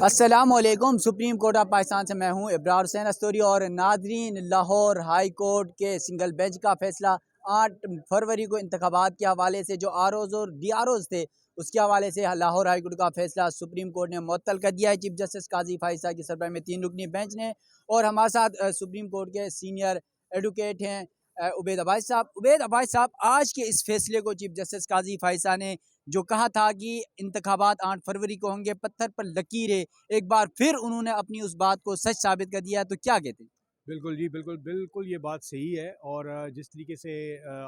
अस्सलामुअलैकुम। Supreme court of Pakistan से मैं हूं इब्रार हुसैन अस्तूरी। और नाजरीन, लाहौर हाई कोर्ट के सिंगल बेंच का फैसला 8 फरवरी को इंतखाबात के हवाले से जो आरओज़ और डीआरओज़ थे उसके हवाले से लाहौर हाई कोर्ट का फैसला सुप्रीम कोर्ट ने मुअत्तल कर दिया है चीफ जस्टिस काजी फाइसा की सरबराही में 3 रुकनी बेंच ने। और हमारे साथ सुप्रीम कोर्ट के सीनियर एडवोकेट हैं उबैद अब्बास साहब। उबैद अब्बास साहब, आज के इस फैसले को चीफ जस्टिस काजी फाइसा ने जो कहा था कि इंतखाबात 8 फरवरी को होंगे, पत्थर पर लकीर है, एक बार फिर उन्होंने अपनी उस बात को सच साबित कर दिया, तो क्या कहते हैं? बिल्कुल जी, बिल्कुल, बिल्कुल ये बात सही है। और जिस तरीके से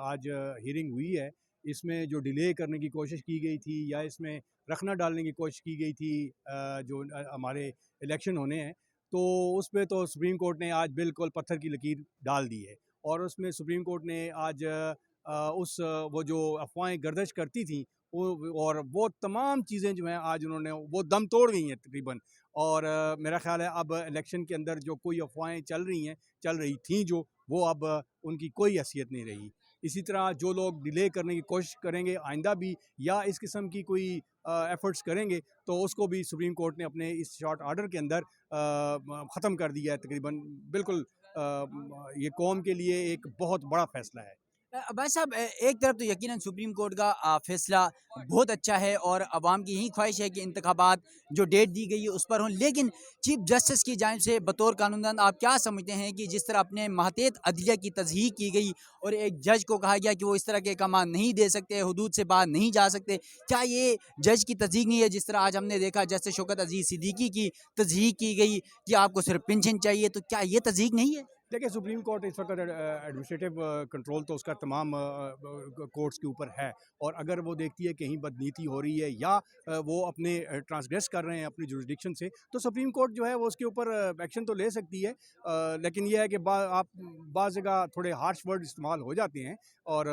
आज हियरिंग हुई है, इसमें जो डिले करने की कोशिश की गई थी या इसमें रखना डालने की कोशिश की गई थी जो हमारे इलेक्शन होने हैं, तो उस पे तो सुप्रीम कोर्ट ने आज बिल्कुल पत्थर की लकीर डाल दी है। और उसमें सुप्रीम कोर्ट ने आज वो जो अफ़वाहें गर्दिश करती थीं, वो तमाम चीज़ें जो हैं आज उन्होंने वो दम तोड़ गई हैं तकरीबन। और मेरा ख़्याल है अब इलेक्शन के अंदर जो कोई अफ़वाहें चल रही थीं जो, वो अब उनकी कोई हैसियत नहीं रही। इसी तरह जो लोग डिले करने की कोशिश करेंगे आइंदा भी, या इस किस्म की कोई एफ़र्ट्स करेंगे, तो उसको भी सुप्रीम कोर्ट ने अपने इस शॉर्ट ऑर्डर के अंदर ख़त्म कर दिया है तकरीबन। बिल्कुल ये कौम के लिए एक बहुत बड़ा फ़ैसला है। भाई साहब, एक तरफ तो यकीनन सुप्रीम कोर्ट का फैसला बहुत अच्छा है और अवाम की यही ख्वाहिश है कि इंतखाबात जो डेट दी गई है उस पर हों, लेकिन चीफ जस्टिस की जानिब से बतौर कानूनदान आप क्या समझते हैं कि जिस तरह अपने महतेत अदलिया की तज़हीक की गई और एक जज को कहा गया कि वो इस तरह के कमान नहीं दे सकते, हुदूद से बाहर नहीं जा सकते, क्या ये जज की तज़हीक नहीं है? जिस तरह आज हमने देखा जस्टिस शौकत अजीज़ सिद्दीकी की तज़हीक की गई कि आपको सिर्फ पेंशन चाहिए, तो क्या ये तज़हीक नहीं है? देखिए, सुप्रीम कोर्ट इस वक्त एडमिनिस्ट्रेटिव कंट्रोल तो उसका तमाम कोर्ट्स के ऊपर है। और अगर वो देखती है कहीं बदनीति हो रही है या वो अपने ट्रांसग्रेस कर रहे हैं अपनी जुरिसडिक्शन से, तो सुप्रीम कोर्ट जो है वो उसके ऊपर एक्शन तो ले सकती है। लेकिन यह है कि आप बाज़ जगह थोड़े हार्श वर्ड इस्तेमाल हो जाते हैं, और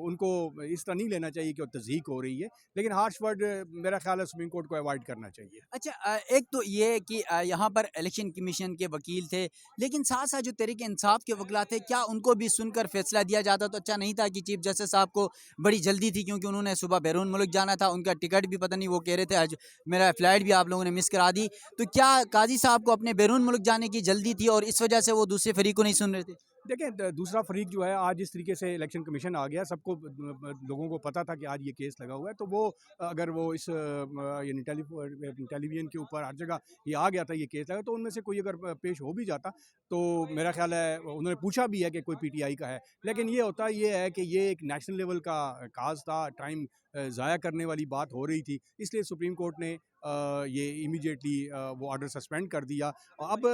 उनको इस तरह नहीं लेना चाहिए कि वो तज़हीक हो रही है। लेकिन हार्श वर्ड मेरा ख्याल है सुप्रीम कोर्ट को अवॉइड करना चाहिए। अच्छा, एक तो ये है कि यहाँ पर इलेक्शन कमीशन के वकील थे, लेकिन साथ साथ जो तहरीक इंसाफ के वकला थे, क्या उनको भी सुनकर फैसला दिया जाता तो अच्छा नहीं था? कि चीफ जस्टिस साहब को बड़ी जल्दी थी क्योंकि उन्होंने सुबह बैरून मुल्क जाना था, उनका टिकट भी पता नहीं, वो कह रहे थे आज मेरा फ़्लाइट भी आप लोगों ने मिस करा दी, तो क्या काजी साहब को अपने बैरून मुल्क जाने की जल्दी थी और इस वजह से वो दूसरे फरीक को नहीं सुन रहे थे? देखिए, दूसरा फरीक जो है आज इस तरीके से इलेक्शन कमीशन आ गया, सबको लोगों को पता था कि आज ये केस लगा हुआ है, तो वो अगर वो इस यानी टेलीविज़न के ऊपर हर जगह ये आ गया था ये केस लगा, तो उनमें से कोई अगर पेश हो भी जाता, तो मेरा ख्याल है उन्होंने पूछा भी है कि कोई पीटीआई का है। लेकिन ये है कि ये एक नेशनल लेवल का काज था, टाइम ज़ाया करने वाली बात हो रही थी, इसलिए सुप्रीम कोर्ट ने ये इमीडिएटली वो ऑर्डर सस्पेंड कर दिया। अब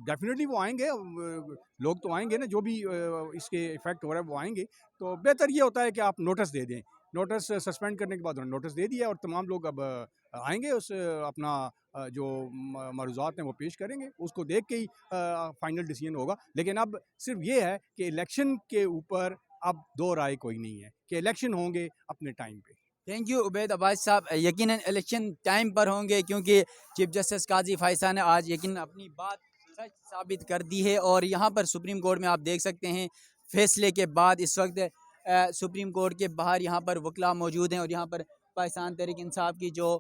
डेफिनेटली वो आएंगे, लोग तो आएंगे ना, जो भी इसके इफेक्ट हो रहा है वो आएंगे। तो बेहतर ये होता है कि आप नोटिस दे दें। नोटिस सस्पेंड करने के बाद उन्होंने नोटिस दे दिया और तमाम लोग अब आएंगे, उस अपना जो मरुज़ात हैं वो पेश करेंगे, उसको देख के ही फाइनल डिसीजन होगा। लेकिन अब सिर्फ ये है कि इलेक्शन के ऊपर अब दो राय कोई नहीं है कि इलेक्शन होंगे अपने टाइम पे। थैंक यू उबैद अब्बास साहब। यकीनन इलेक्शन टाइम पर होंगे क्योंकि चीफ जस्टिस काजी फाइसा ने आज यकीनन अपनी बात सच साबित कर दी है। और यहाँ पर सुप्रीम कोर्ट में आप देख सकते हैं फैसले के बाद इस वक्त सुप्रीम कोर्ट के बाहर यहाँ पर वकला मौजूद हैं और यहाँ पर पाकिस्तान तहरीक इंसाफ की जो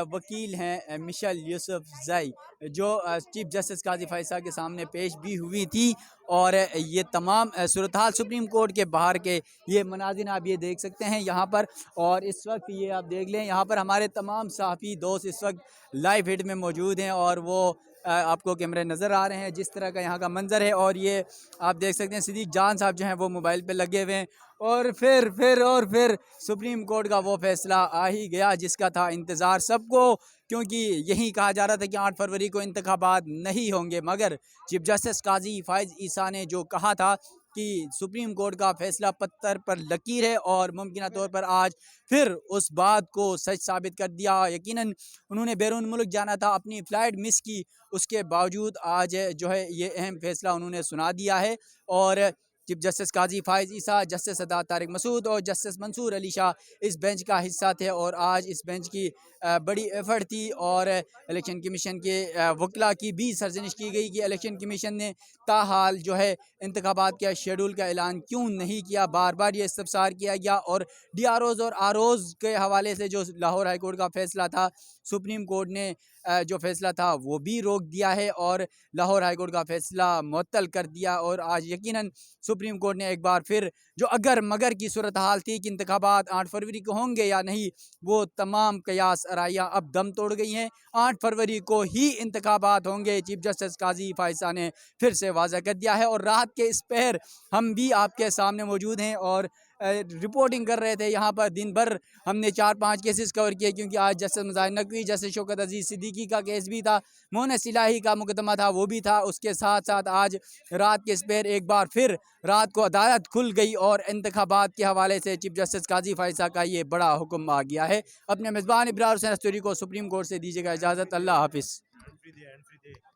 वकील हैं मिशेल यूसुफ ज़ई, जो चीफ जस्टिस काजी फाइसा के सामने पेश भी हुई थी। और ये तमाम सूरत हाल सुप्रीम कोर्ट के बाहर के ये मनाजिर आप ये देख सकते हैं यहाँ पर। और इस वक्त ये आप देख लें, यहाँ पर हमारे तमाम सहाफ़ी दोस्त इस वक्त लाइव हिट में मौजूद हैं और वो आपको कैमरे नज़र आ रहे हैं जिस तरह का यहाँ का मंजर है। और ये आप देख सकते हैं सिद्दीक जान साहब जो हैं वो मोबाइल पे लगे हुए हैं। और फिर सुप्रीम कोर्ट का वो फैसला आ ही गया जिसका था इंतज़ार सबको, क्योंकि यही कहा जा रहा था कि 8 फरवरी को इंतखाबात नहीं होंगे, मगर चीफ जस्टिस काजी फाइज ईसा ने जो कहा था कि सुप्रीम कोर्ट का फैसला पत्थर पर लकीर है और मुमकिन तौर पर आज फिर उस बात को सच साबित कर दिया। यकीनन उन्होंने बैरून मुल्क जाना था, अपनी फ़्लाइट मिस की, उसके बावजूद आज जो है ये अहम फैसला उन्होंने सुना दिया है। और चीफ जस्टिस काजी फायज़ ईसा, जस्टिस सदात तारिक मसूद और जस्टिस मंसूर अली शाह इस बेंच का हिस्सा थे। और आज इस बेंच की बड़ी एफर्ट थी और इलेक्शन कमीशन के वकला की भी सरजनिश की गई कि इलेक्शन कमीशन ने ताहाल जो है इंतखाबात के शेड्यूल का ऐलान क्यों नहीं किया। बार बार ये इस्तफसार किया गया और DROज़ और ROज़ के हवाले से जो लाहौर हाई कोर्ट का फैसला था, सुप्रीम कोर्ट ने जो फैसला था वो भी रोक दिया है और लाहौर हाई कोर्ट का फैसला मुअत्तल कर दिया। और आज यकीनन सुप्रीम कोर्ट ने एक बार फिर जो अगर मगर की सूरत हाल थी कि इंतखाबात 8 फरवरी को होंगे या नहीं, वो तमाम कयास आराइयाँ अब दम तोड़ गई हैं। 8 फरवरी को ही इंतखाबात होंगे, चीफ जस्टिस काजी फायसा ने फिर से वाज़ा कर दिया है। और रात के इस पहर हम भी आपके सामने मौजूद हैं और रिपोर्टिंग कर रहे थे। यहाँ पर दिन भर हमने 4-5 केसेस कवर किए, क्योंकि आज जस्टिस मुजाहिर नकवी, जस्टिस शौकत अजीज़ सिद्दीकी का केस भी था, मोहन इलाही का मुकदमा था वो भी था। उसके साथ साथ आज रात के स्पेयर एक बार फिर रात को अदालत खुल गई और इंतखाबात के हवाले से चीफ जस्टिस काजी फायसा का ये बड़ा हुक्म आ गया है। अपने मेज़बान इब्रार हुसैन अस्तूरी को सुप्रीम कोर्ट से दीजिएगा इजाज़त। अल्लाह हाफिज़।